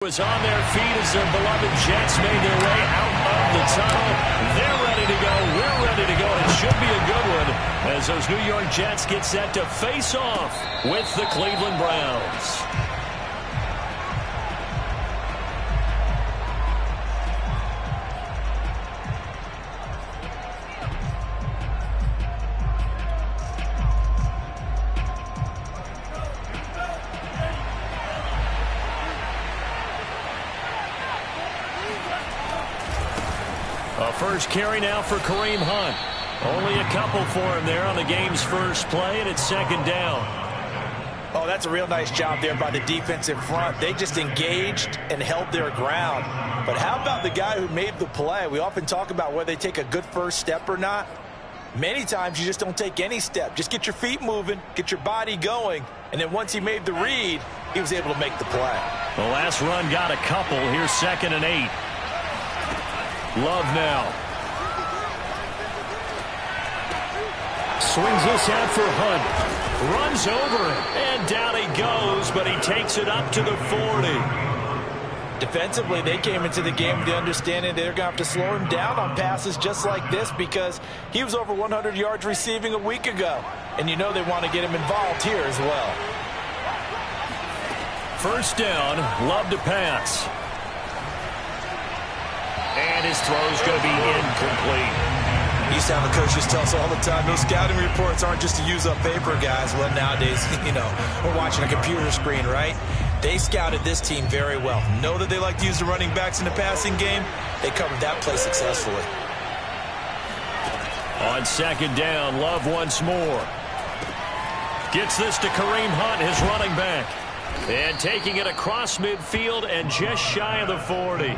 Was on their feet as their beloved Jets made their way out of the tunnel. They're ready to go. We're ready to go. It should be a good one as those New York Jets get set to face off with the Cleveland Browns. A first carry now for Kareem Hunt. Only a couple for him there on the game's first play, and it's second down. Oh, that's a real nice job there by the defensive front. They just engaged and held their ground. But how about the guy who made the play? We often talk about whether they take a good first step or not. Many times you just don't take any step. Just get your feet moving, get your body going, and then once he made the read, he was able to make the play. The last run got a couple. Here's 2nd and 8. Love now. Swings this out for Hunt. Runs over it. And down he goes, but he takes it up to the 40. Defensively, they came into the game with the understanding they're going to have to slow him down on passes just like this because he was over 100 yards receiving a week ago. And you know they want to get him involved here as well. First down, Love to pass. And his throw's going to be incomplete. Used to have the coaches tell us all the time, those scouting reports aren't just to use up paper, guys. Well, nowadays, we're watching a computer screen, right? They scouted this team very well. Know that they like to use the running backs in the passing game. They covered that play successfully. On second down, Love once more. Gets this to Kareem Hunt, his running back. And taking it across midfield and just shy of the 40.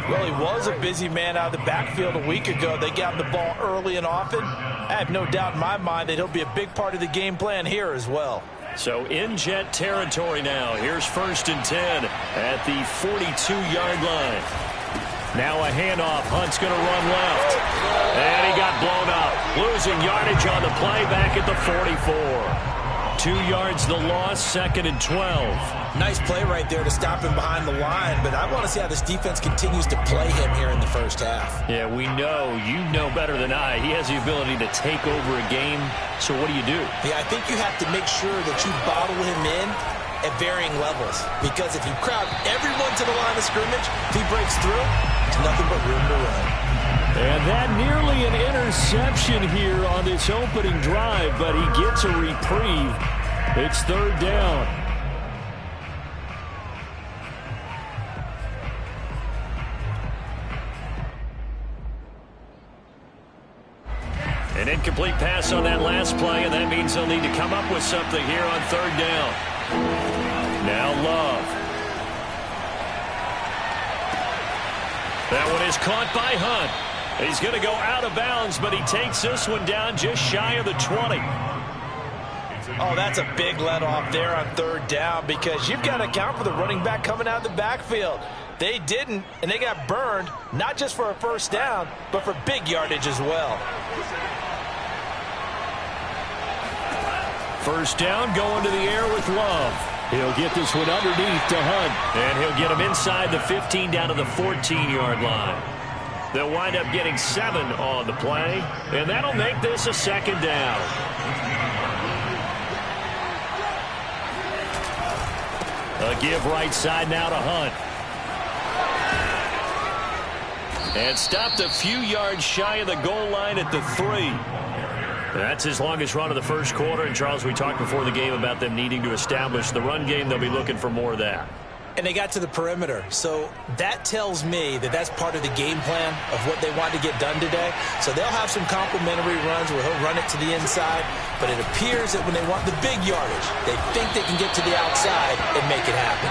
Well, he was a busy man out of the backfield a week ago. They got him the ball early and often. I have no doubt in my mind that he'll be a big part of the game plan here as well. So in Jet territory now. Here's 1st and 10 at the 42-yard line. Now a handoff. Hunt's going to run left. And he got blown up. Losing yardage on the play back at the 44. 2 yards the loss, 2nd and 12. Nice play right there to stop him behind the line, but I want to see how this defense continues to play him here in the first half. Yeah, we know. You know better than I. He has the ability to take over a game, so what do you do? Yeah, I think you have to make sure that you bottle him in at varying levels, because if you crowd everyone to the line of scrimmage, if he breaks through, there's nothing but room to run. And that nearly an interception here on this opening drive, but he gets a reprieve. It's 3rd down. An incomplete pass on that last play, and that means they'll need to come up with something here on 3rd down. Now Love. That one is caught by Hunt. He's going to go out of bounds, but he takes this one down just shy of the 20. Oh, that's a big let off there on 3rd down because you've got to account for the running back coming out of the backfield. They didn't, and they got burned, not just for a first down, but for big yardage as well. First down, going to the air with Love. He'll get this one underneath to Hunt, and he'll get him inside the 15 down to the 14-yard line. They'll wind up getting 7 on the play, and that'll make this a 2nd down. A give right side now to Hunt. And stopped a few yards shy of the goal line at the 3. That's his longest run of the first quarter. And, Charles, we talked before the game about them needing to establish the run game. They'll be looking for more of that. And they got to the perimeter. So that tells me that that's part of the game plan of what they want to get done today. So they'll have some complementary runs where he'll run it to the inside. But it appears that when they want the big yardage, they think they can get to the outside and make it happen.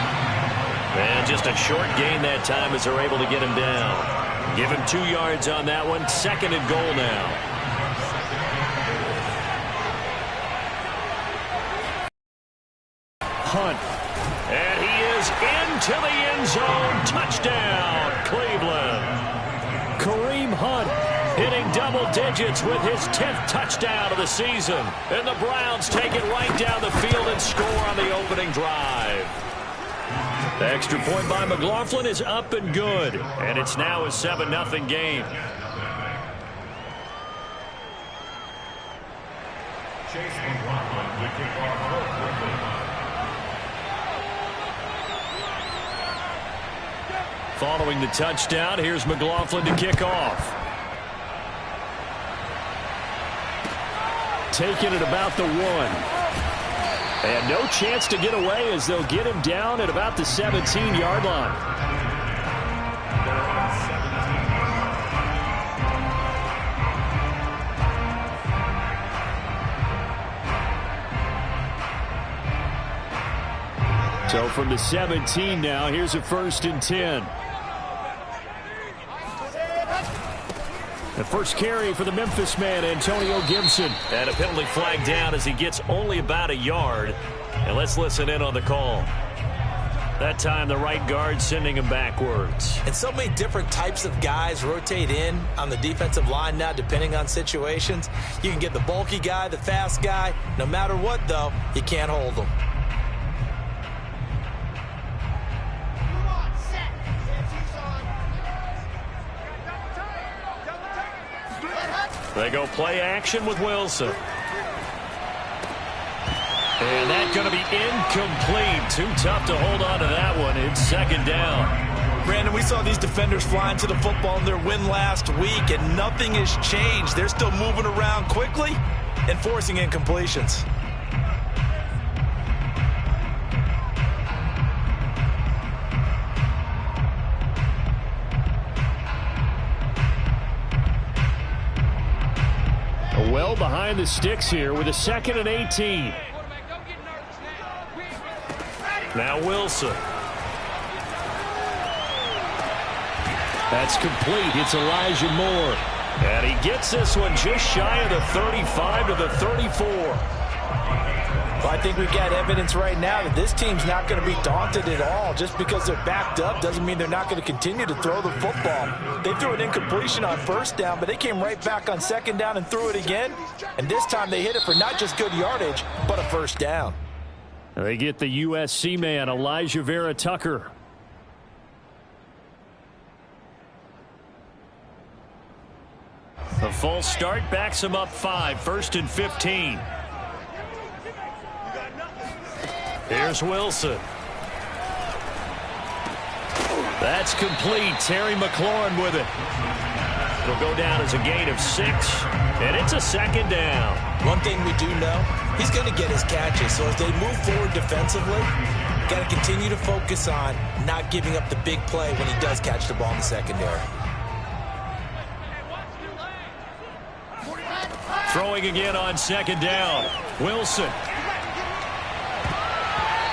And just a short gain that time as they're able to get him down. Give him 2 yards on that one. 2nd and goal now. Hunt. And he is into the end zone. Touchdown, Cleveland. Kareem Hunt hitting double digits with his 10th touchdown of the season. And the Browns take it right down the field and score on the opening drive. The extra point by McLaughlin is up and good. And it's now a 7-0 game. Following the touchdown, here's McLaughlin to kick off. Taking it about the 1. And no chance to get away as they'll get him down at about the 17-yard line. So from the 17 now, here's a 1st and 10. The first carry for the Memphis man, Antonio Gibson. And a penalty flag down as he gets only about a yard. And let's listen in on the call. That time the right guard sending him backwards. And so many different types of guys rotate in on the defensive line now depending on situations. You can get the bulky guy, the fast guy. No matter what, though, you can't hold them. They go play action with Wilson. And that's going to be incomplete. Too tough to hold on to that one. It's 2nd down. Brandon, we saw these defenders flying to the football in their win last week, and nothing has changed. They're still moving around quickly and forcing incompletions. Well behind the sticks here with a 2nd and 18. Now Wilson. That's complete. It's Elijah Moore. And he gets this one just shy of the 35 to the 34. Well, I think we've got evidence right now that this team's not going to be daunted at all. Just because they're backed up doesn't mean they're not going to continue to throw the football. They threw an incompletion on 1st down, but they came right back on 2nd down and threw it again. And this time they hit it for not just good yardage, but a 1st down. They get the USC man, Elijah Vera Tucker. The false start backs him up 5, 1st and 15. Here's Wilson. That's complete. Terry McLaurin with it. It'll go down as a gain of 6, and it's a 2nd down. One thing we do know, he's going to get his catches. So as they move forward defensively, got to continue to focus on not giving up the big play when he does catch the ball in the secondary. Throwing again on 2nd down. Wilson.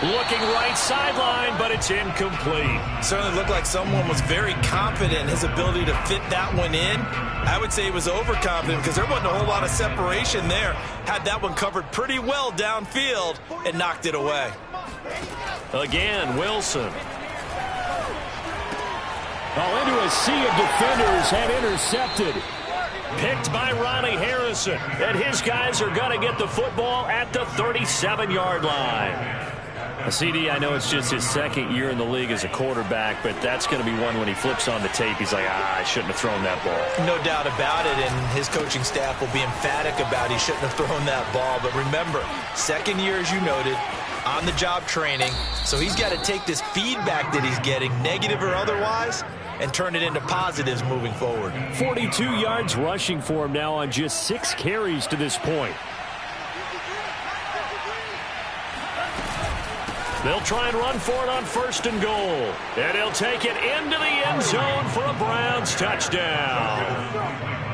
Looking right sideline, but it's incomplete. Certainly looked like someone was very confident in his ability to fit that one in. I would say he was overconfident because there wasn't a whole lot of separation there. Had that one covered pretty well downfield and knocked it away. Again, Wilson. Oh, into a sea of defenders and intercepted. Picked by Ronnie Harrison. And his guys are going to get the football at the 37-yard line. CD, I know it's just his 2nd year in the league as a quarterback, but that's going to be one when he flips on the tape, he's like, I shouldn't have thrown that ball. No doubt about it, and his coaching staff will be emphatic about he shouldn't have thrown that ball. But remember, 2nd year, as you noted, on-the-job training, so he's got to take this feedback that he's getting, negative or otherwise, and turn it into positives moving forward. 42 yards rushing for him now on just 6 carries to this point. They'll try and run for it on 1st and goal. And he'll take it into the end zone for a Browns touchdown.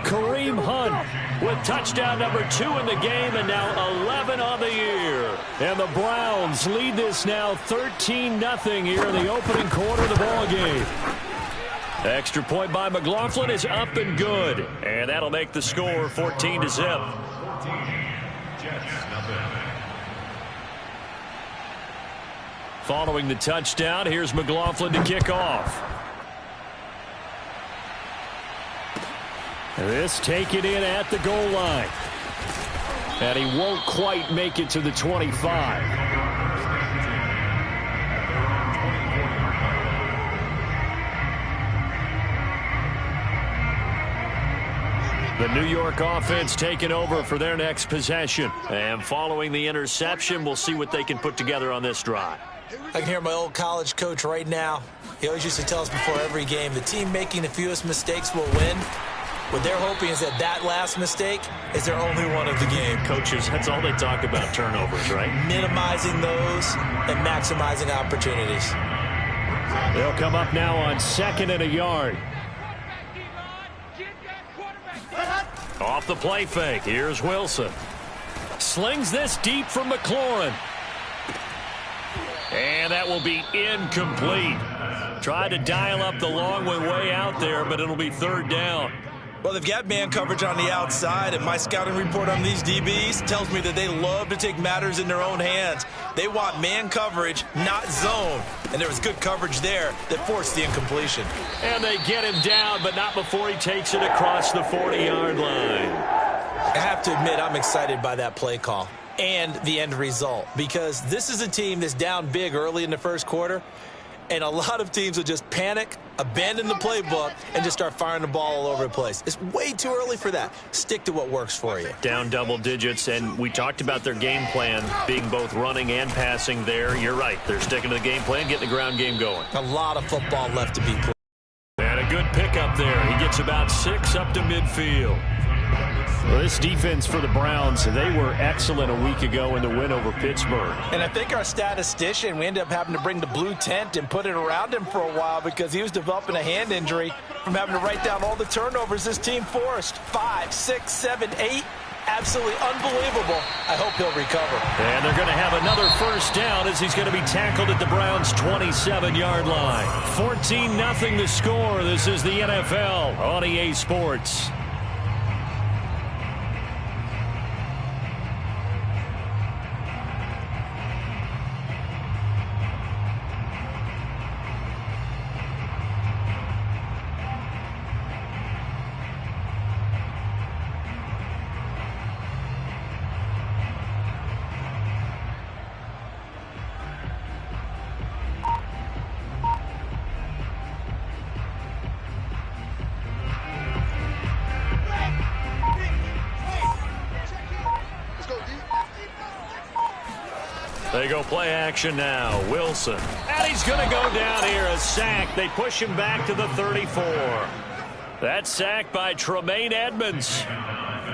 Kareem Hunt with touchdown number 2 in the game and now 11 on the year. And the Browns lead this now 13-0 here in the opening quarter of the ball game. Extra point by McLaughlin is up and good. And that'll make the score 14-0. Following the touchdown, here's McLaughlin to kick off. This taken in at the goal line. And he won't quite make it to the 25. The New York offense taking over for their next possession. And following the interception, we'll see what they can put together on this drive. I can hear my old college coach right now. He always used to tell us before every game, the team making the fewest mistakes will win. What they're hoping is that last mistake is their only one of the game. Coaches, that's all they talk about, turnovers, right? Minimizing those and maximizing opportunities. They'll come up now on 2nd and a yard. Off the play fake. Here's Wilson. Slings this deep from McLaurin. And that will be incomplete. Tried to dial up the long way out there, but it'll be 3rd down. Well, they've got man coverage on the outside, and my scouting report on these DBs tells me that they love to take matters in their own hands. They want man coverage, not zone. And there was good coverage there that forced the incompletion. And they get him down, but not before he takes it across the 40-yard line. I have to admit, I'm excited by that play call and the end result, because this is a team that's down big early in the first quarter, and a lot of teams will just panic, abandon the playbook, and just start firing the ball all over the place. It's way too early for that. Stick to what works for you. Down double digits, and we talked about their game plan being both running and passing there. You're right. They're sticking to the game plan, getting the ground game going. A lot of football left to be played. And a good pickup there. He gets about 6 up to midfield. Well, this defense for the Browns, they were excellent a week ago in the win over Pittsburgh. And I think our statistician, we ended up having to bring the blue tent and put it around him for a while because he was developing a hand injury from having to write down all the turnovers this team forced. 5, 6, 7, 8. Absolutely unbelievable. I hope he'll recover. And they're going to have another 1st down as he's going to be tackled at the Browns' 27-yard line. 14-0 the score. This is the NFL on EA Sports. They go play action now. Wilson. And he's going to go down here. A sack. They push him back to the 34. That sack by Tremaine Edmonds.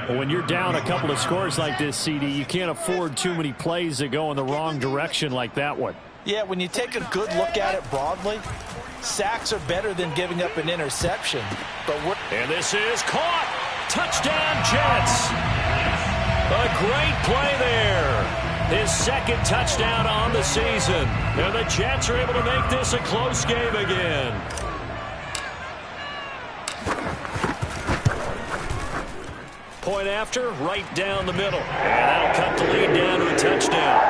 Well, when you're down a couple of scores like this, CD, you can't afford too many plays that go in the wrong direction like that one. Yeah, when you take a good look at it broadly, sacks are better than giving up an interception. And this is caught. Touchdown, Jets. A great play there. His 2nd touchdown on the season. And the Jets are able to make this a close game again. Point after, right down the middle. And that'll cut the lead down to a touchdown.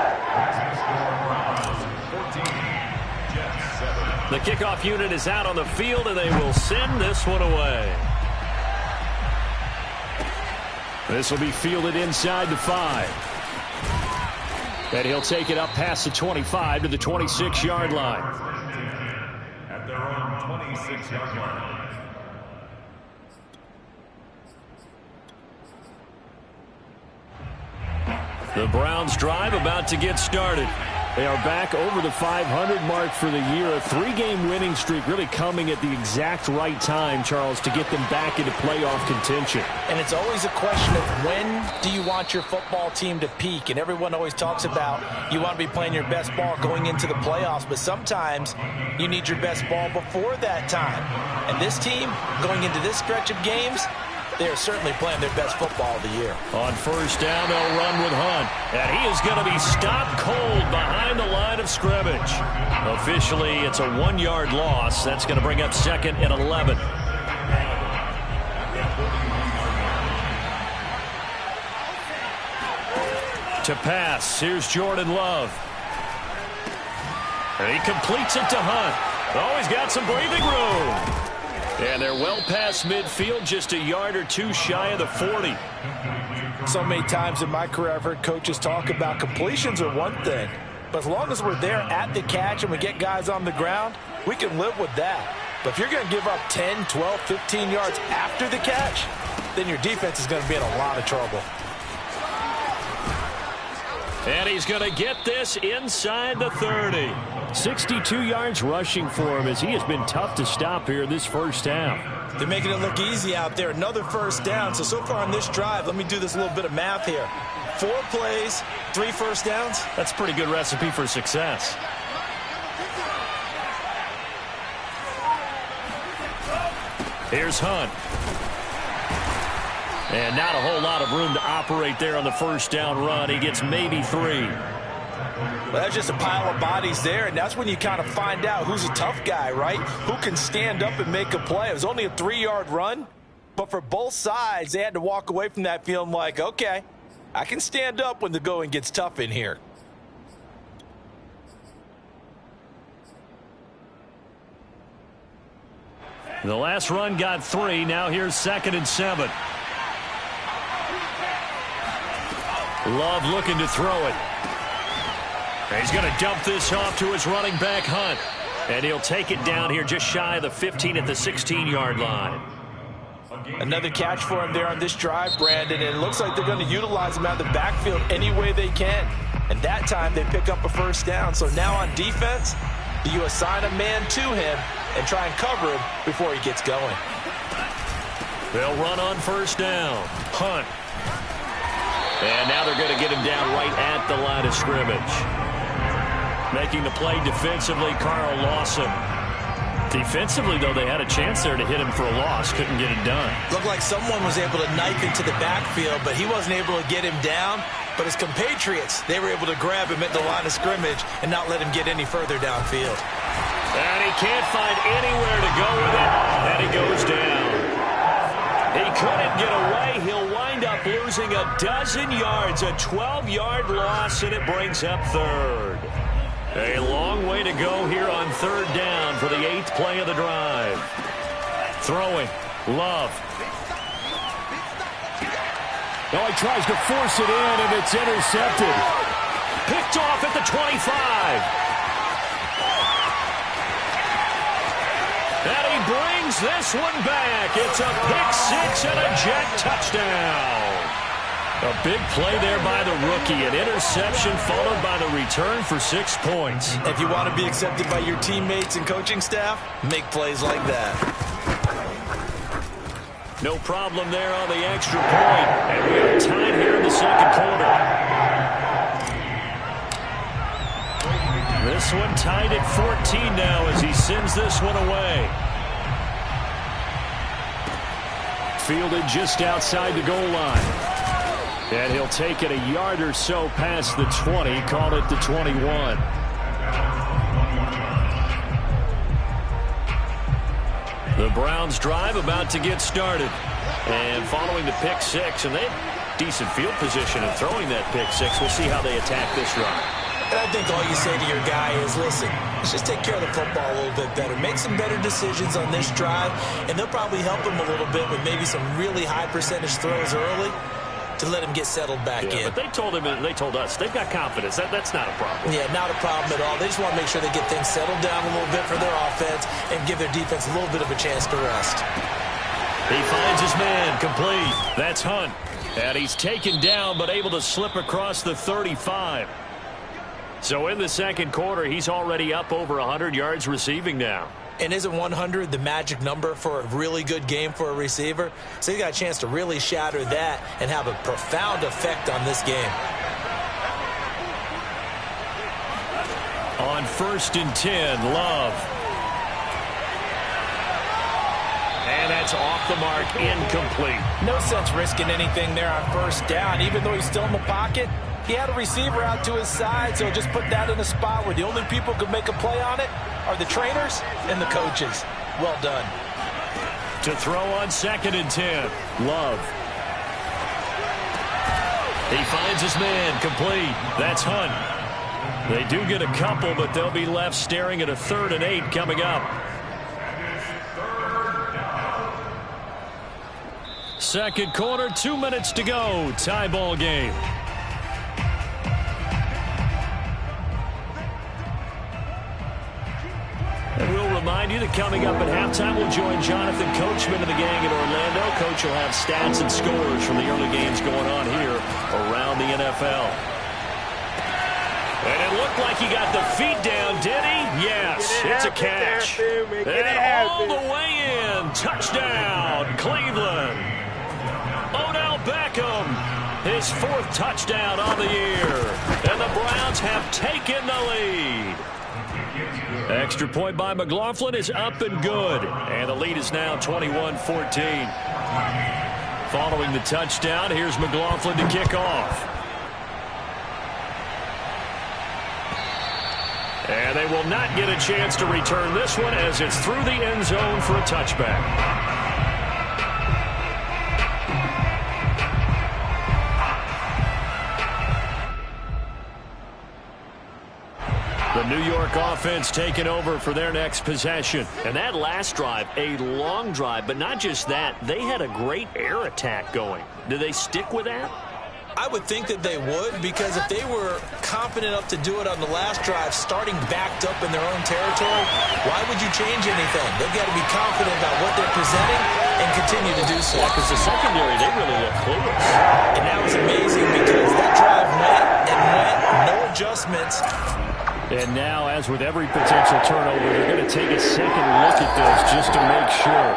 The kickoff unit is out on the field, and they will send this one away. This will be fielded inside the 5. And he'll take it up past the 25 to the 26-yard line. At their own 26-yard line. The Browns drive about to get started. They are back over the 500 mark for the year. A 3-game winning streak really coming at the exact right time, Charles, to get them back into playoff contention. And it's always a question of when do you want your football team to peak? And everyone always talks about you want to be playing your best ball going into the playoffs, but sometimes you need your best ball before that time. And this team, going into this stretch of games, they are certainly playing their best football of the year. On 1st down, they'll run with Hunt. And he is going to be stopped cold behind the line of scrimmage. Officially, it's a 1-yard loss. That's going to bring up 2nd and 11. To pass, here's Jordan Love. And he completes it to Hunt. Oh, he's got some breathing room. And they're well past midfield, just a yard or two shy of the 40. So many times in my career I've heard coaches talk about completions are one thing, but as long as we're there at the catch and we get guys on the ground, we can live with that. But if you're going to give up 10, 12, 15 yards after the catch, then your defense is going to be in a lot of trouble. And he's going to get this inside the 30. 62 yards rushing for him as he has been tough to stop here this first half. They're making it look easy out there. Another first down. So far on this drive, let me do this little bit of math here. 4 plays, 3 first downs. That's a pretty good recipe for success. Here's Hunt. And not a whole lot of room to operate there on the first down run. He gets maybe 3. Well, that's just a pile of bodies there, and that's when you kind of find out who's a tough guy, right? Who can stand up and make a play. It was only a 3-yard run, but for both sides, they had to walk away from that feeling like, okay, I can stand up when the going gets tough in here. The last run got 3. Now here's 2nd and 7. Love looking to throw it. He's going to dump this off to his running back, Hunt. And he'll take it down here just shy of the 15 at the 16-yard line. Another catch for him there on this drive, Brandon. And it looks like they're going to utilize him out of the backfield any way they can. And that time they pick up a first down. So now on defense, do you assign a man to him and try and cover him before he gets going? They'll run on first down. Hunt. And now they're going to get him down right at the line of scrimmage. Making the play defensively, Carl Lawson. Defensively, though, they had a chance there to hit him for a loss. Couldn't get it done. Looked like someone was able to knife into the backfield, but he wasn't able to get him down. But his compatriots, they were able to grab him at the line of scrimmage and not let him get any further downfield. And he can't find anywhere to go with it, and he goes down. He couldn't get away. He'll wind up losing a dozen yards, a 12-yard loss, and it brings up 3rd. A long way to go here on 3rd down for the 8th play of the drive. Throwing. Love. Oh, he tries to force it in, and it's intercepted. Picked off at the 25. And he brings this one back. It's a pick-6 and a Jet touchdown. A big play there by the rookie. An interception followed by the return for 6 points. If you want to be accepted by your teammates and coaching staff, make plays like that. No problem there on the extra point. And we are tied here in the second quarter. This one tied at 14 now as he sends this one away. Fielded just outside the goal line. And he'll take it a yard or so past the 20, call it the 21. The Browns drive about to get started. And following the pick-6, and they have decent field position in throwing that pick-6. We'll see how they attack this run. And I think all you say to your guy is, listen, let's just take care of the football a little bit better. Make some better decisions on this drive, and they'll probably help him a little bit with maybe some really high percentage throws early to let him get settled back in. But they told him, and they told us, they've got confidence. That's not a problem. Yeah, not a problem at all. They just want to make sure they get things settled down a little bit for their offense and give their defense a little bit of a chance to rest. He finds his man, complete. That's Hunt. And he's taken down, but able to slip across the 35. So in the second quarter, he's already up over 100 yards receiving now. And isn't 100 the magic number for a really good game for a receiver? So he got a chance to really shatter that and have a profound effect on this game. On 1st and 10, Love. And that's off the mark, incomplete. No sense risking anything there on first down. Even though he's still in the pocket, he had a receiver out to his side, so just put that in a spot where the only people who can make a play on it are the trainers and the coaches. Well done. To throw on 2nd and 10, Love. He finds his man, complete. That's Hunt. They do get a couple, but they'll be left staring at a 3rd and 8 coming up. Second quarter, 2 minutes to go. Tie ball game. And we'll remind you that coming up at halftime, we'll join Jonathan Coachman and the gang in Orlando. Coach will have stats and scores from the early games going on here around the NFL. And it looked like he got the feet down, did he? Yes, it's a catch. And all the way in. Touchdown, Cleveland. Odell Beckham, his 4th touchdown on the year. And the Browns have taken the lead. Extra point by McLaughlin is up and good. And the lead is now 21-14. Following the touchdown, here's McLaughlin to kick off. And they will not get a chance to return this one as it's through the end zone for a touchback. The New York offense taking over for their next possession. And that last drive, a long drive, but not just that. They had a great air attack going. Do they stick with that? I would think that they would, because if they were confident enough to do it on the last drive, starting backed up in their own territory, why would you change anything? They've got to be confident about what they're presenting and continue to do so. Yeah, because the secondary, they really look clueless. And that was amazing because that drive went and went, no adjustments. And now, as with every potential turnover, they're going to take a second look at this just to make sure.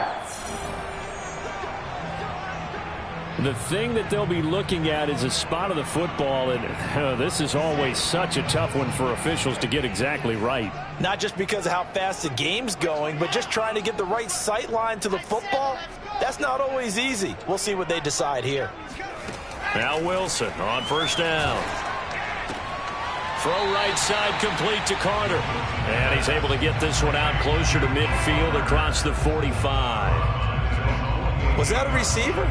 The thing that they'll be looking at is a spot of the football, and this is always such a tough one for officials to get exactly right. Not just because of how fast the game's going, but just trying to get the right sight line to the football. That's not always easy. We'll see what they decide here. Now Wilson on first down. Throw right side complete to Carter. And he's able to get this one out closer to midfield across the 45. Was that a receiver?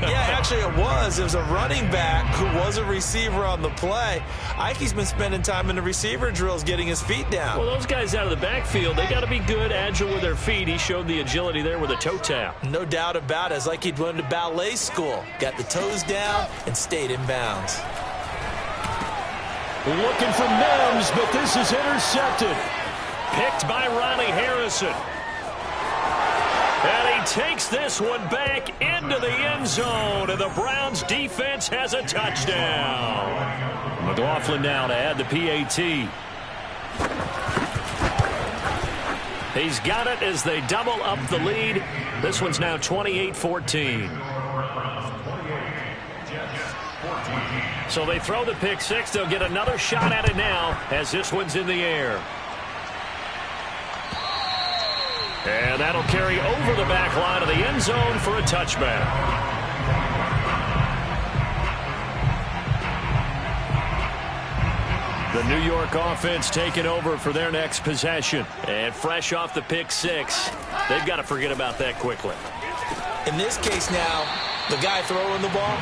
Yeah, actually it was. It was a running back who was a receiver on the play. Ike's been spending time in the receiver drills getting his feet down. Well, those guys out of the backfield, they got to be good, agile with their feet. He showed the agility there with a toe tap. No doubt about it. It's like he'd went to ballet school. Got the toes down and stayed in bounds. Looking for Mims, but this is intercepted. Picked by Ronnie Harrison. And he takes this one back into the end zone, and the Browns defense has a touchdown. McLaughlin now to add the PAT. He's got it as they double up the lead. This one's now 28-14. So they throw the pick six. They'll get another shot at it now as this one's in the air. And that'll carry over the back line of the end zone for a touchback. The New York offense taking over for their next possession. And fresh off the pick six, they've got to forget about that quickly. In this case now, the guy throwing the ball,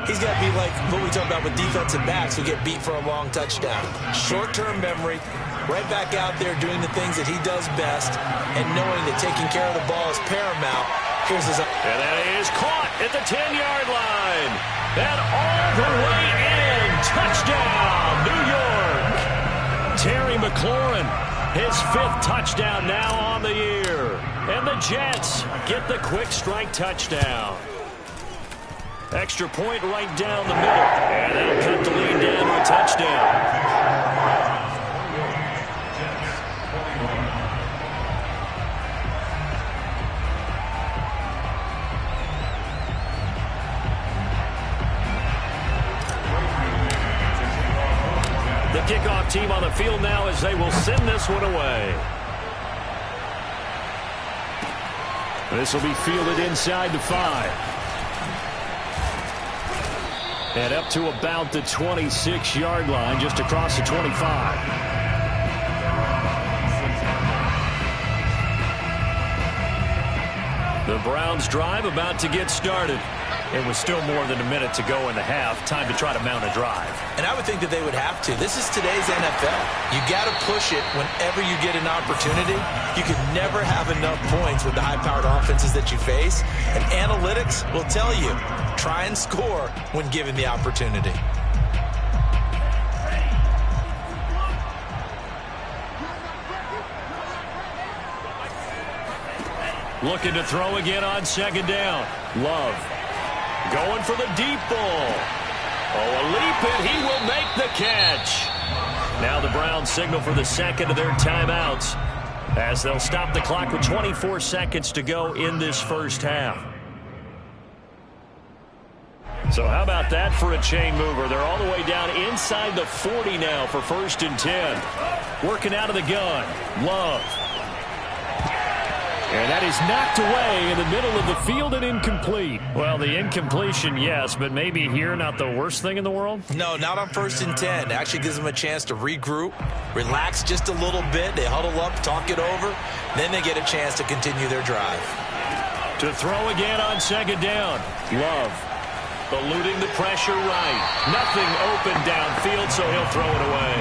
he's got to be like what we talk about with defensive backs who get beat for a long touchdown. Short-term memory, right back out there doing the things that he does best, and knowing that taking care of the ball is paramount. Here's his... And that is caught at the 10-yard line. And all the way in. Touchdown, New York. Terry McLaurin, his 5th touchdown now on the year. And the Jets get the quick strike touchdown. Extra point right down the middle. And that'll cut the lead down to a touchdown. The kickoff team on the field now as they will send this one away. This will be fielded inside the 5. And up to about the 26-yard line, just across the 25. The Browns drive about to get started. It was still more than a minute to go in the half. Time to try to mount a drive. And I would think that they would have to. This is today's NFL. You got to push it whenever you get an opportunity. You can never have enough points with the high-powered offenses that you face. And analytics will tell you, try and score when given the opportunity. Looking to throw again on second down. Love going for the deep ball. Oh, a leap, and he will make the catch. Now the Browns signal for the second of their timeouts as they'll stop the clock with 24 seconds to go in this first half. So how about that for a chain mover? They're all the way down inside the 40 now for 1st and 10. Working out of the gun. Love. And that is knocked away in the middle of the field and incomplete. Well, the incompletion, yes, but maybe here not the worst thing in the world? No, not on 1st and 10. Actually gives them a chance to regroup, relax just a little bit. They huddle up, talk it over. Then they get a chance to continue their drive. To throw again on second down. Love. Eluding the pressure right. Nothing open downfield, so he'll throw it away.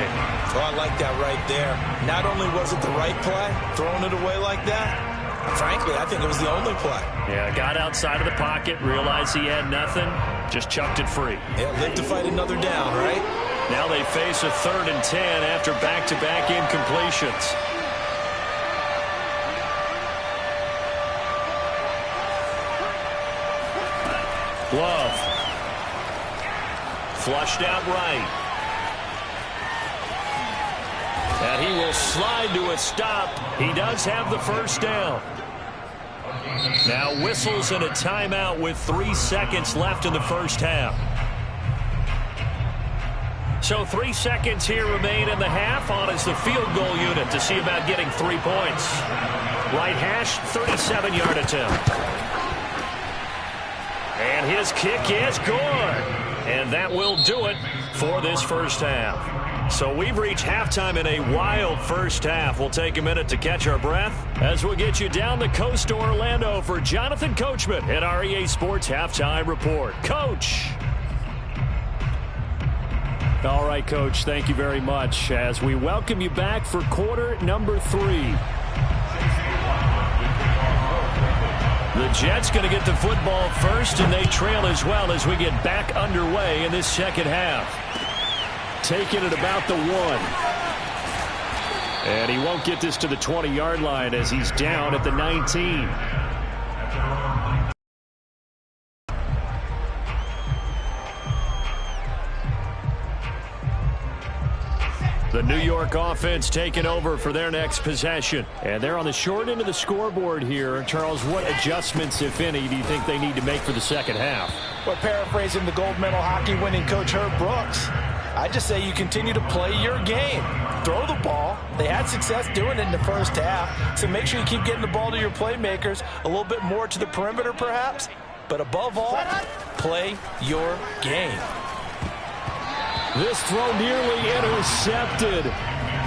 Oh, I like that right there. Not only was it the right play, throwing it away like that, frankly, I think it was the only play. Yeah, got outside of the pocket, realized he had nothing, just chucked it free. Yeah, live to fight another down, right? Now they face a 3rd and 10 after back-to-back incompletions. Love. Flushed out right. And he will slide to a stop. He does have the first down. Now whistles and a timeout with 3 seconds left in the first half. So 3 seconds here remain in the half. On is the field goal unit to see about getting 3 points. Right hash, 37-yard attempt. And his kick is good. And that will do it for this first half. So we've reached halftime in a wild first half. We'll take a minute to catch our breath as we'll get you down the coast to Orlando for Jonathan Coachman at our EA Sports Halftime Report. Coach. All right, Coach, thank you very much as we welcome you back for quarter number 3. The Jets going to get the football first, and they trail as well as we get back underway in this second half. Taking it about the 1. And he won't get this to the 20-yard line as he's down at the 19. The New York offense taking over for their next possession. And they're on the short end of the scoreboard here. Charles, what adjustments, if any, do you think they need to make for the second half? Well, paraphrasing the gold medal hockey winning coach Herb Brooks, I just say you continue to play your game. Throw the ball. They had success doing it in the first half, so make sure you keep getting the ball to your playmakers, a little bit more to the perimeter perhaps, but above all, play your game. This throw nearly intercepted.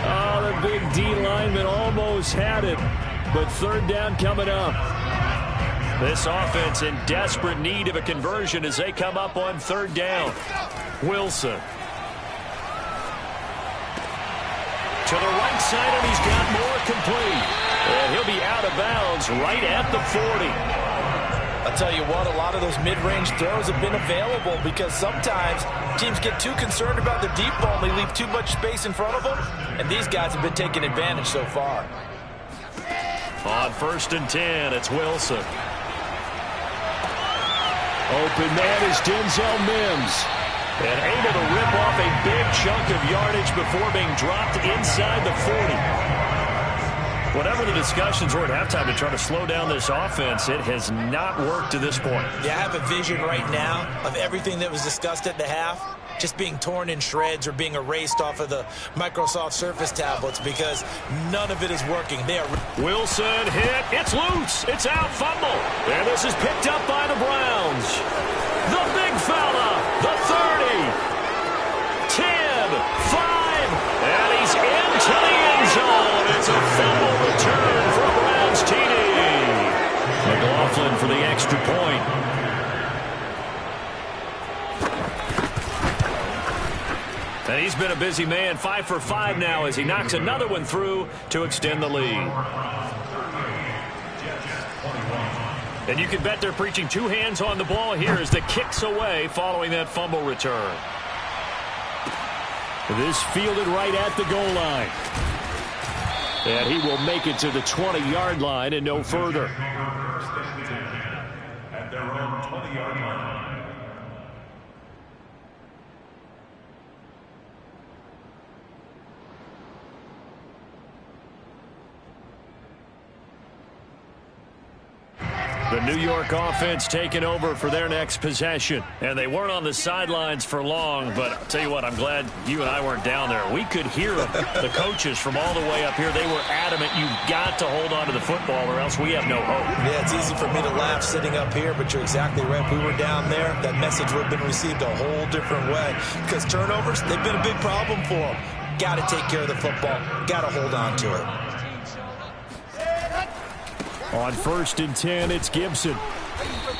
Oh, the big D lineman almost had it, but 3rd down coming up. This offense in desperate need of a conversion as they come up on 3rd down. Wilson. To the right side, and he's got more complete. And he'll be out of bounds right at the 40. I'll tell you what, a lot of those mid-range throws have been available because sometimes teams get too concerned about the deep ball and they leave too much space in front of them, and these guys have been taking advantage so far. On 1st and 10, it's Wilson. Open man is Denzel Mims. And able to rip off a big chunk of yardage before being dropped inside the 40. Whatever the discussions were at halftime to try to slow down this offense, it has not worked to this point. Yeah, I have a vision right now of everything that was discussed at the half just being torn in shreds or being erased off of the Microsoft Surface tablets because none of it is working. They are. Wilson hit. It's loose. It's out. Fumble. And this is picked up by the Browns. The big fella. The 30. 10. 5. And he's into the end zone. It's a fumble return for a Browns TD. McLaughlin for the extra point. And he's been a busy man. 5 for 5 now as he knocks another one through to extend the lead. And you can bet they're preaching 2 hands on the ball here as the kick's away following that fumble return. This fielded right at the goal line. And he will make it to the 20-yard line and no further. At their own 20-yard line. The New York offense taking over for their next possession. And they weren't on the sidelines for long, but I'll tell you what, I'm glad you and I weren't down there. We could hear them. The coaches from all the way up here, they were adamant, you've got to hold on to the football or else we have no hope. Yeah, it's easy for me to laugh sitting up here, but you're exactly right. If we were down there, that message would have been received a whole different way. Because turnovers, they've been a big problem for them. Got to take care of the football. Got to hold on to it. On 1st and 10, it's Gibson.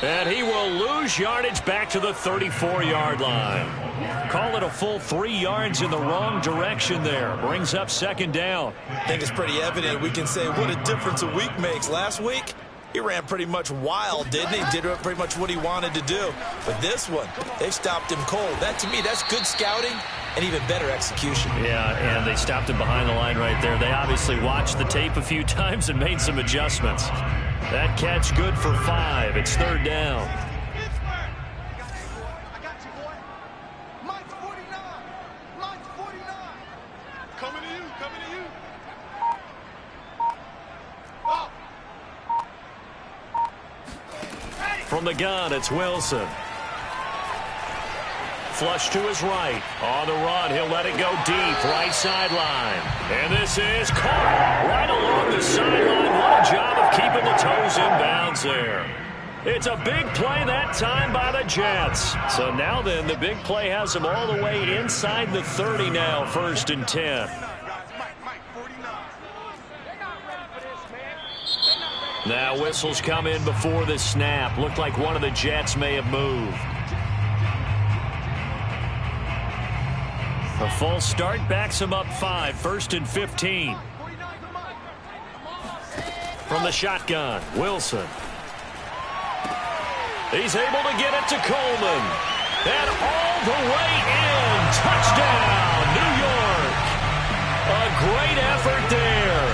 And he will lose yardage back to the 34-yard line. Call it a full 3 yards in the wrong direction there. Brings up 2nd down. I think it's pretty evident. We can say what a difference a week makes. Last week, he ran pretty much wild, didn't he? Did pretty much what he wanted to do. But this one, they've stopped him cold. That, to me, that's good scouting and even better execution. Yeah, and they stopped him behind the line right there. They obviously watched the tape a few times and made some adjustments. That catch good for 5. It's 3rd down. From the gun, it's Wilson. Flush to his right. On the run, he'll let it go deep. Right sideline. And this is caught right along the sideline. What a job of keeping the toes in bounds there. It's a big play that time by the Jets. So now then, the big play has them all the way inside the 30 now, 1st and 10. Now whistles come in before the snap. Looked like one of the Jets may have moved. A false start backs him up 5. 1st and 15. From the shotgun, Wilson. He's able to get it to Coleman. And all the way in. Touchdown, New York. A great effort there.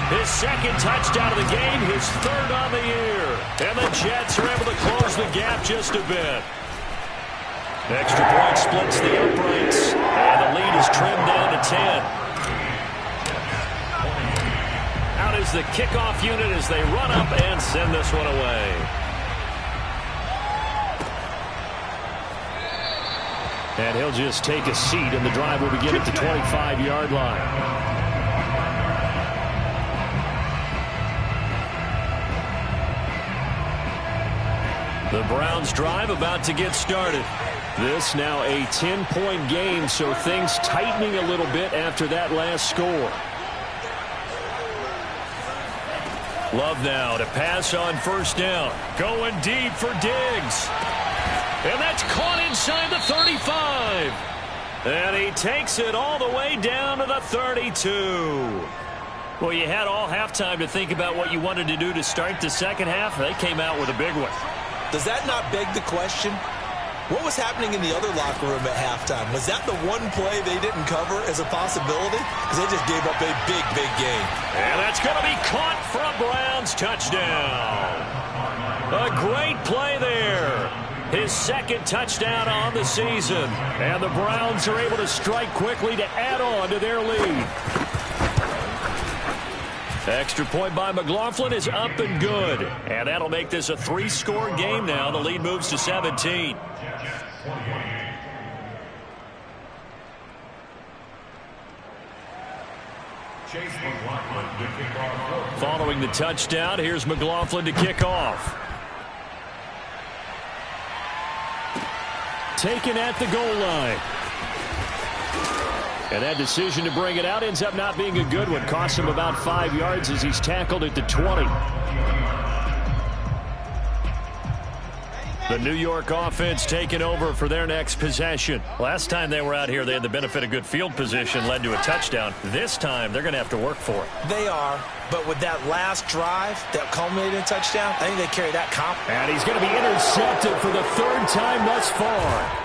His 2nd touchdown of the game, his 3rd on the year. And the Jets are able to close the gap just a bit. Extra point splits the uprights, and the lead is trimmed down to 10. Out is the kickoff unit as they run up and send this one away. And he'll just take a seat, and the drive will begin at the 25-yard line. The Browns drive about to get started. This now a 10-point game, so things tightening a little bit after that last score. Love now to pass on 1st down. Going deep for Diggs. And that's caught inside the 35. And he takes it all the way down to the 32. Well, you had all halftime to think about what you wanted to do to start the 2nd half. They came out with a big one. Does that not beg the question? What was happening in the other locker room at halftime? Was that the one play they didn't cover as a possibility? Because they just gave up a big, big game. And that's going to be caught for a Browns touchdown. A great play there. His 2nd touchdown on the season. And the Browns are able to strike quickly to add on to their lead. Extra point by McLaughlin is up and good. And that'll make this a 3-score game now. The lead moves to 17. Chase McLaughlin to kick off. Following the touchdown, here's McLaughlin to kick off. Taken at the goal line. And that decision to bring it out ends up not being a good one. Costs him about 5 yards as he's tackled at the 20. The New York offense taking over for their next possession. Last time they were out here, they had the benefit of good field position, led to a touchdown. This time, they're going to have to work for it. They are, but with that last drive that culminated in a touchdown, I think they carry that confidence. And he's going to be intercepted for the 3rd time thus far.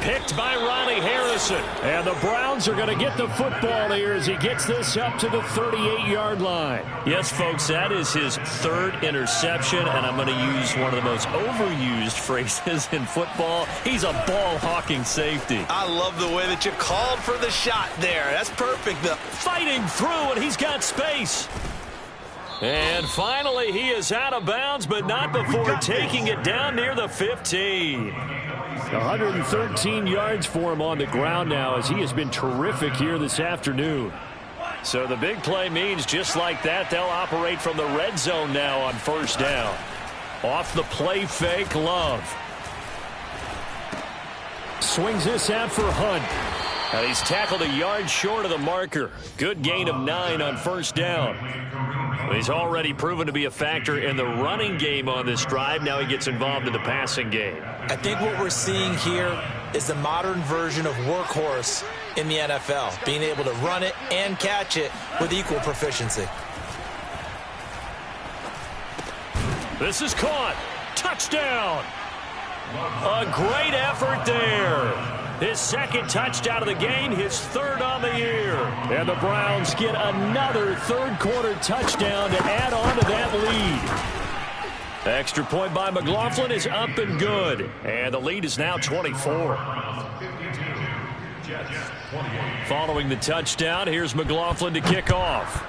picked by Ronnie Harrison. And the Browns are going to get the football here as he gets this up to the 38-yard line. Yes, folks, that is his third interception, and I'm going to use one of the most overused phrases in football. He's a ball-hawking safety. I love the way that you called for the shot there. That's perfect, though. Fighting through, and he's got space. And finally, he is out of bounds, but not before taking it down near the 15. 113 yards for him on the ground now as he has been terrific here this afternoon. So the big play means just like that, they'll operate from the red zone now on first down. Off the play fake, Love. Swings this out for Hunt. And he's tackled a yard short of the marker. Good gain of 9 on first down. He's already proven to be a factor in the running game on this drive. Now he gets involved in the passing game. I think what we're seeing here is the modern version of workhorse in the NFL, being able to run it and catch it with equal proficiency. This is caught. Touchdown. A great effort there. His second touchdown of the game, his third on the year. And the Browns get another third-quarter touchdown to add on to that lead. Extra point by McLaughlin is up and good. And the lead is now 24. Following the touchdown, here's McLaughlin to kick off.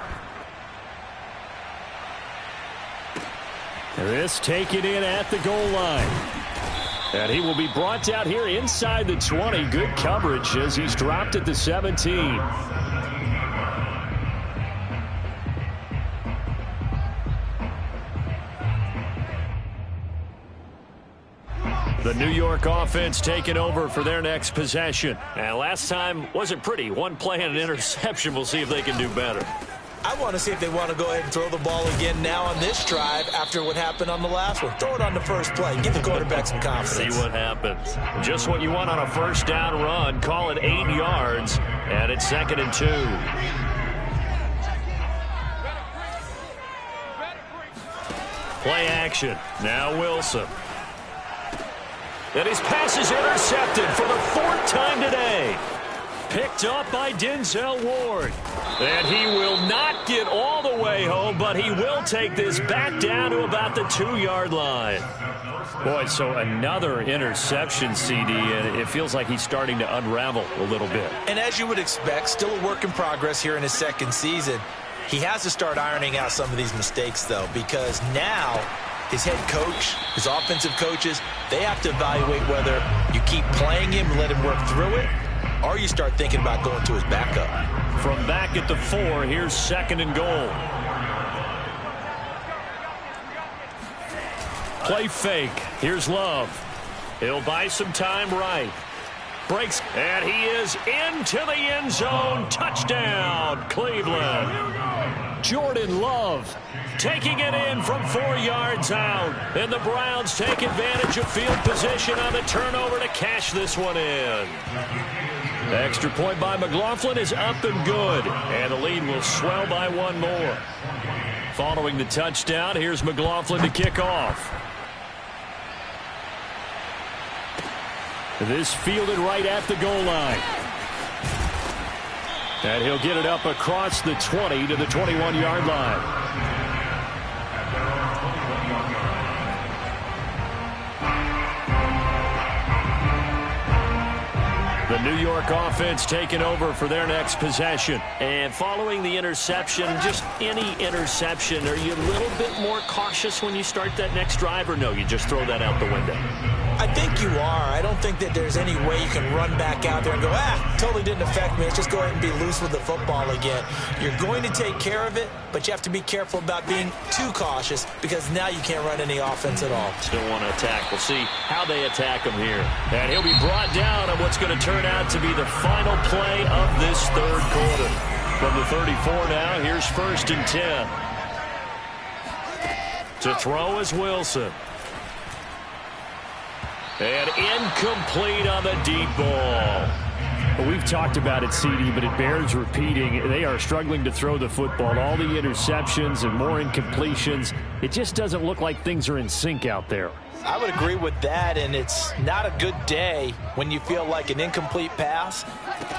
This taken in at the goal line. And he will be brought out here inside the 20. Good coverage as he's dropped at the 17. The New York offense taking over for their next possession. And last time wasn't pretty. One play and an interception. We'll see if they can do better. I want to see if they want to go ahead and throw the ball again now on this drive after what happened on the last one. Throw it on the first play. Give the quarterback some confidence. See what happens. Just what you want on a first down run. Call it 8 yards. And it's 2nd and 2. Play action. Now Wilson. And his pass is intercepted for the 4th time today. Picked up by Denzel Ward. And he will not get all the way home, but he will take this back down to about the 2-yard line. Boy, so another interception, CD, and it feels like he's starting to unravel a little bit. And as you would expect, still a work in progress here in his second season. He has to start ironing out some of these mistakes, though, because now his head coach, his offensive coaches, they have to evaluate whether you keep playing him and let him work through it, or you start thinking about going to his backup. From back at the 4, here's 2nd and goal. Play fake. Here's Love. He'll buy some time right. Breaks, and he is into the end zone. Touchdown, Cleveland. Jordan Love taking it in from 4 yards out. And the Browns take advantage of field position on the turnover to cash this one in. Extra point by McLaughlin is up and good. And the lead will swell by 1 more. Following the touchdown, here's McLaughlin to kick off. This fielded right at the goal line. And he'll get it up across the 20 to the 21-yard line. The New York offense taking over for their next possession. And following the interception, just any interception, are you a little bit more cautious when you start that next drive, or no, you just throw that out the window? I think you are. I don't think that there's any way you can run back out there and go, totally didn't affect me. Let's just go ahead and be loose with the football again. You're going to take care of it, but you have to be careful about being too cautious because now you can't run any offense at all. Still want to attack. We'll see how they attack him here. And he'll be brought down on what's going to turn out to be the final play of this third quarter. From the 34 now, here's 1st and 10. To throw is Wilson. And incomplete on the deep ball. Well, we've talked about it, CD, but it bears repeating. They are struggling to throw the football. All the interceptions and more incompletions. It just doesn't look like things are in sync out there. I would agree with that, and it's not a good day when you feel like an incomplete pass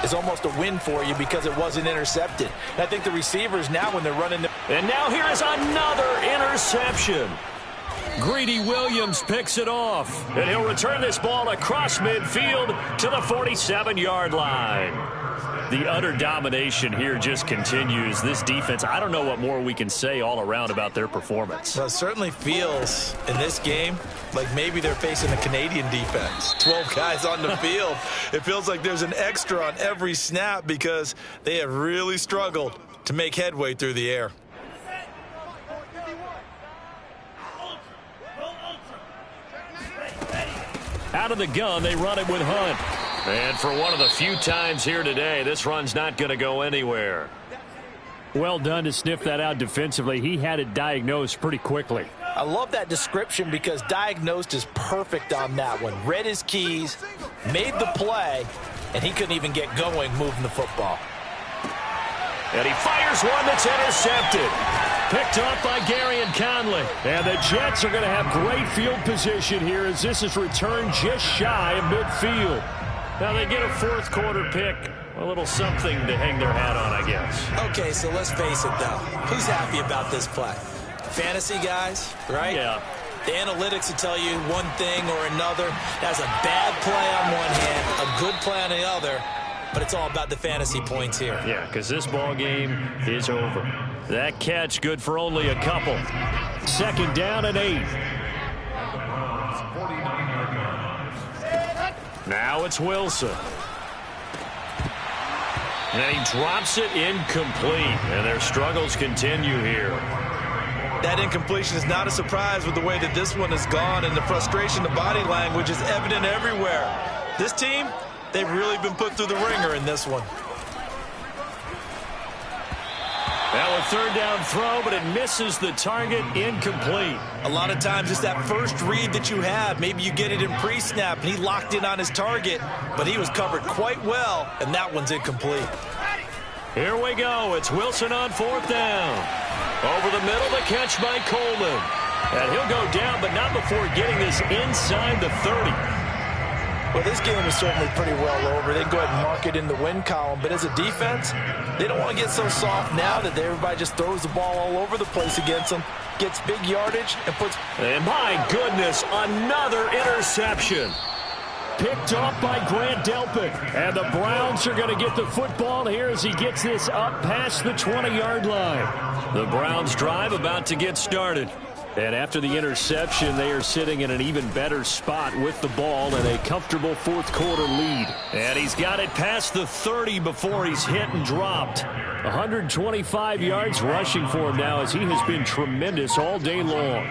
is almost a win for you because it wasn't intercepted. And I think the receivers now, when they're running... And now here is another interception. Greedy Williams picks it off, and he'll return this ball across midfield to the 47-yard line. The utter domination here just continues. This defense, I don't know what more we can say all around about their performance. Well, it certainly feels in this game like maybe they're facing a Canadian defense. 12 guys on the field. It feels like there's an extra on every snap because they have really struggled to make headway through the air. Out of the gun, they run it with Hunt. And for one of the few times here today, this run's not going to go anywhere. Well done to sniff that out defensively. He had it diagnosed pretty quickly. I love that description because diagnosed is perfect on that one. Read his keys, made the play, and he couldn't even get going moving the football. And he fires one that's intercepted. Picked off by Garion Conley. And the Jets are going to have great field position here as this is returned just shy of midfield. Now they get a fourth quarter pick. A little something to hang their hat on, I guess. Okay, so let's face it, though. Who's happy about this play? Fantasy guys, right? Yeah. The analytics will tell you one thing or another. That's a bad play on one hand, a good play on the other. But it's all about the fantasy points here. Yeah, because this ball game is over. That catch good for only a couple. 2nd down and 8. Now it's Wilson. And he drops it incomplete. And their struggles continue here. That incompletion is not a surprise with the way that this one has gone, and the frustration, the body language is evident everywhere. This team, they've really been put through the ringer in this one. Now a 3rd down throw, but it misses the target, incomplete. A lot of times it's that first read that you have. Maybe you get it in pre-snap, and he locked in on his target, but he was covered quite well, and that one's incomplete. Here we go. It's Wilson on 4th down. Over the middle, the catch by Coleman. And he'll go down, but not before getting this inside the 30. Well, this game is certainly pretty well over. They can go ahead and mark it in the win column. But as a defense, they don't want to get so soft now that everybody just throws the ball all over the place against them, gets big yardage, and puts... And my goodness, another interception. Picked off by Grant Delpit. And the Browns are going to get the football here as he gets this up past the 20-yard line. The Browns drive about to get started. And after the interception, they are sitting in an even better spot with the ball and a comfortable fourth quarter lead. And he's got it past the 30 before he's hit and dropped. 125 yards rushing for him now as he has been tremendous all day long.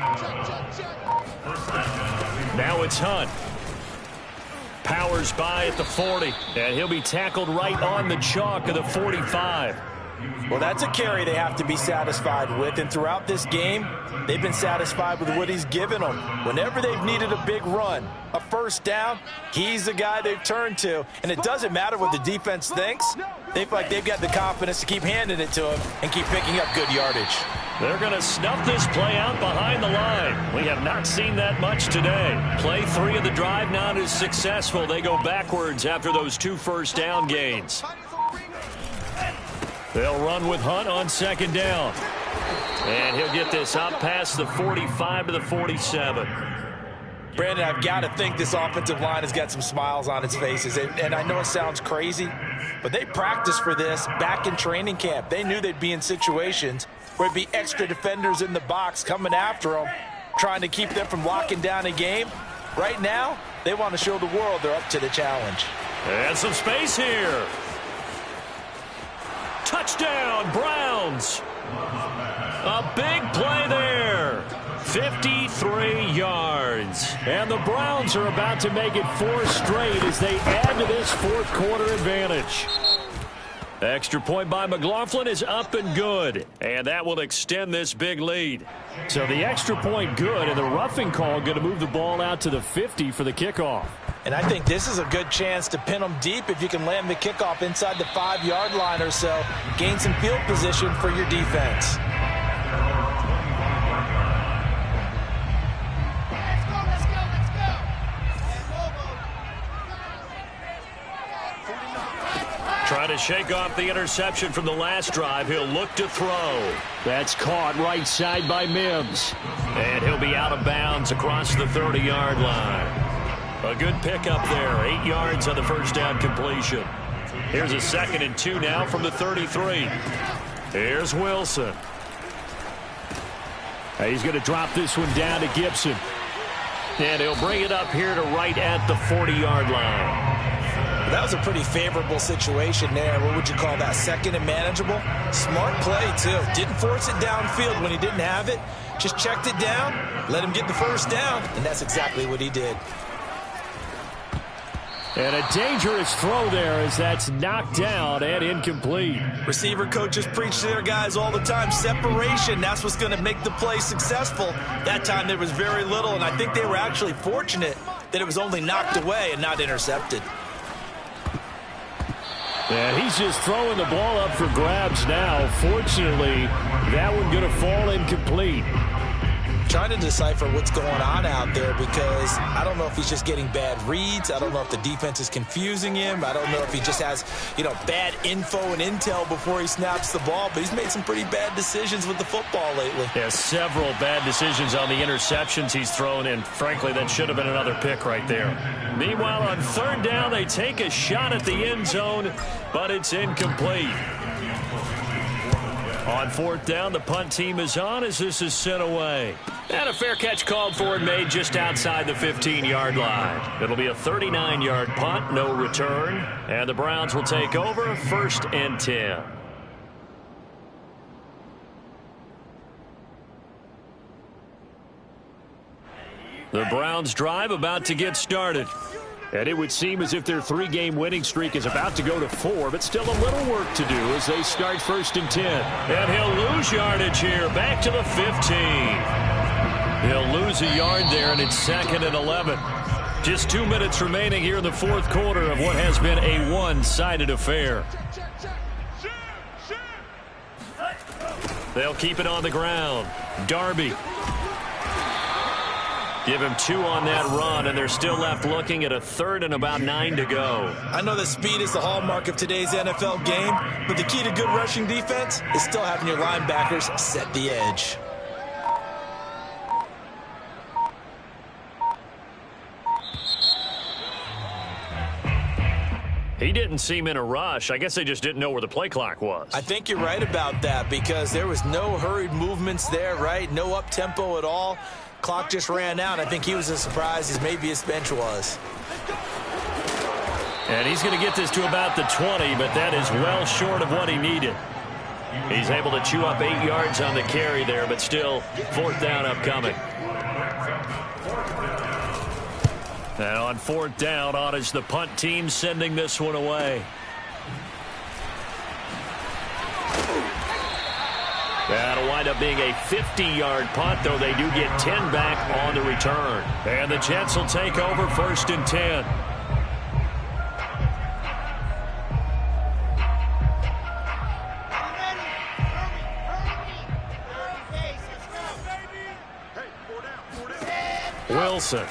Now it's Hunt. Powers by at the 40. And he'll be tackled right on the chalk of the 45. Well, that's a carry they have to be satisfied with. And throughout this game, they've been satisfied with what he's given them. Whenever they've needed a big run, a first down, he's the guy they've turned to. And it doesn't matter what the defense thinks. They feel like they've got the confidence to keep handing it to him and keep picking up good yardage. They're going to snuff this play out behind the line. We have not seen that much today. Play 3 of the drive not as successful. They go backwards after those 2 first down gains. They'll run with Hunt on 2nd down. And he'll get this up past the 45 to the 47. Brandon, I've got to think this offensive line has got some smiles on its faces. And I know it sounds crazy, but they practiced for this back in training camp. They knew they'd be in situations where it'd be extra defenders in the box coming after them, trying to keep them from locking down a game. Right now, they want to show the world they're up to the challenge. And some space here. Touchdown, Browns. A big play there. 53 yards. And the Browns are about to make it 4 straight as they add to this fourth quarter advantage. Extra point by McLaughlin is up and good. And that will extend this big lead. So the extra point good, and the roughing call going to move the ball out to the 50 for the kickoff. And I think this is a good chance to pin them deep if you can land the kickoff inside the 5-yard line or so. Gain some field position for your defense. Trying to shake off the interception from the last drive. He'll look to throw. That's caught right side by Mims. And he'll be out of bounds across the 30-yard line. A good pickup there. 8 yards on the first down completion. Here's a 2nd and 2 now from the 33. Here's Wilson. He's going to drop this one down to Gibson. And he'll bring it up here to right at the 40-yard line. That was a pretty favorable situation there. What would you call that? 2nd and manageable? Smart play, too. Didn't force it downfield when he didn't have it. Just checked it down, let him get the first down, and that's exactly what he did. And a dangerous throw there as that's knocked down and incomplete. Receiver coaches preach to their guys all the time. Separation, that's what's going to make the play successful. That time there was very little, and I think they were actually fortunate that it was only knocked away and not intercepted. And he's just throwing the ball up for grabs now. Fortunately, that one going to fall incomplete. Trying to decipher what's going on out there because I don't know if he's just getting bad reads. I don't know if the defense is confusing him. I don't know if he just has, bad info and intel before he snaps the ball. But he's made some pretty bad decisions with the football lately. Yeah, several bad decisions on the interceptions he's thrown, and frankly, that should have been another pick right there. Meanwhile, on 3rd down, they take a shot at the end zone, but it's incomplete. On 4th down, the punt team is on as this is sent away. And a fair catch called for and made just outside the 15-yard line. It'll be a 39-yard punt, no return. And the Browns will take over 1st and 10. The Browns drive about to get started. And it would seem as if their 3-game winning streak is about to go to 4, but still a little work to do as they start 1st and 10. And he'll lose yardage here, back to the 15. He'll lose a yard there, and it's 2nd and 11. Just 2 minutes remaining here in the 4th quarter of what has been a one-sided affair. They'll keep it on the ground. Darby. Give him 2 on that run, and they're still left looking at a 3rd and about 9 to go. I know that speed is the hallmark of today's NFL game, but the key to good rushing defense is still having your linebackers set the edge. He didn't seem in a rush. I guess they just didn't know where the play clock was. I think you're right about that because there was no hurried movements there, right? No up-tempo at all. Clock just ran out. I think he was as surprised as maybe his bench was. And he's going to get this to about the 20, but that is well short of what he needed. He's able to chew up 8 yards on the carry there, but still 4th down upcoming. And on 4th down, on is the punt team sending this one away. That'll wind up being a 50-yard punt, though they do get 10 back on the return. And the Jets will take over 1st and 10. Wilson.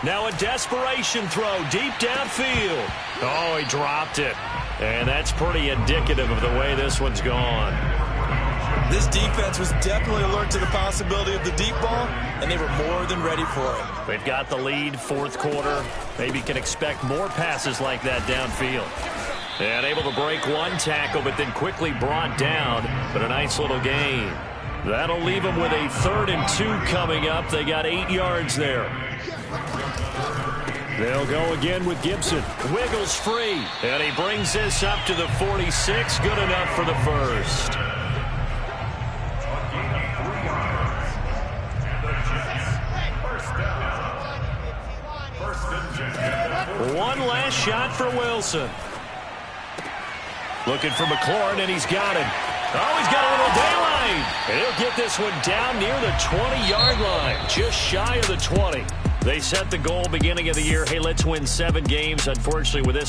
Now a desperation throw deep downfield. Oh, he dropped it. And that's pretty indicative of the way this one's gone. This defense was definitely alert to the possibility of the deep ball, and they were more than ready for it. They've got the lead, 4th quarter. Maybe can expect more passes like that downfield. And able to break one tackle, but then quickly brought down. But a nice little gain. That'll leave them with a 3rd and 2 coming up. They got 8 yards there. They'll go again with Gibson. Wiggles free. And he brings this up to the 46. Good enough for the first. One last shot for Wilson. Looking for McLaurin, and he's got him. Oh, he's got a little daylight. And he'll get this one down near the 20-yard line, just shy of the 20. They set the goal beginning of the year, hey, let's win 7 games. Unfortunately, with this